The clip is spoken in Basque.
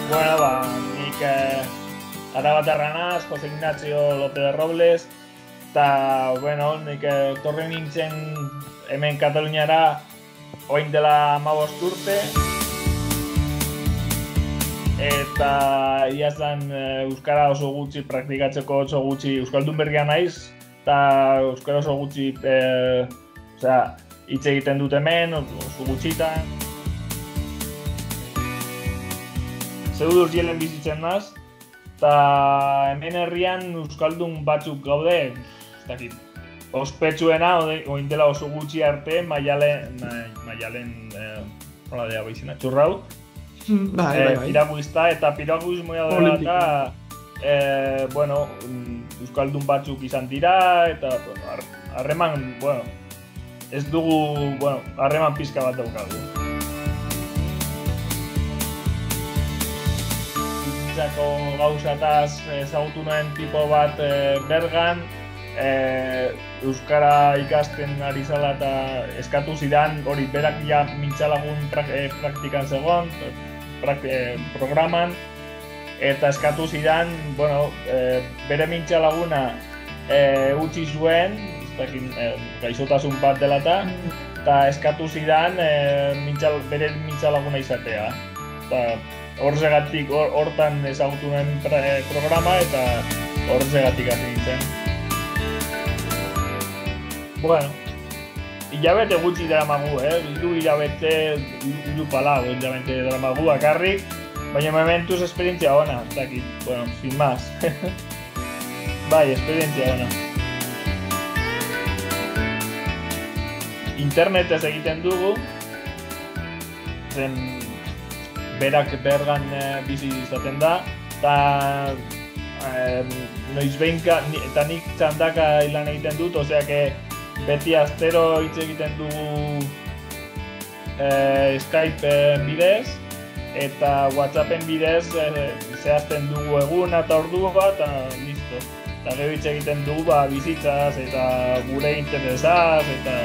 Bueno, nik Arabatarra naz, Jose Ignacio López de Robles, eta, bueno, nik torri nintzen hemen Kataluniara oin dela 15 urte, eta iazan euskara oso gutxi praktikatzeko oso gutxi euskaldun berria naiz, eta euskara oso gutxi hitz egiten dut hemen, oso gutxitan. Zeuduz jelen bizitzen naz, eta hemen herrian euskaldun batzuk gaude, ez dakit, ospetsuena, oin dela oso gutxi arte, Maialen, nola dea baizena, Txurrau, piraguista eta piraguismoa dela eta, bueno, euskaldun batzuk izan dira, eta harreman, bueno, ez dugu, bueno, harreman pizka bat daukagu. Gauzataz ezagutu nuen tipo bat Bergan, euskara ikasten ari zala eta eskatu zidan, hori berak ja mintzalagun praktikan zegoen, programan, eta eskatu zidan, bueno, bere mintzalaguna utzi zuen, gaixotasun bat dela eta eskatu zidan bere mintzalaguna izatea. Horregatik hortan ezagutu nuen programa eta horregatik hasi nintzen. Bueno, hilabete gutxi daramagu, hiru hilabete daramagu bakarrik, baina momentuz esperientzia ona, ez dakit, bueno, sin más. Bai, esperientzia ona. Internetez egiten dugu, zen berak Bergan bizi izaten da, eta noizbehinka, eta nik txandaka lan egiten dut, oseak beti astero hitz egiten dugu Skype bidez, eta WhatsAppen bidez zehazten dugu eguna eta ordua bat, eta listo. Eta gero hitz egiten dugu bizitzaz, eta gure interesaz, eta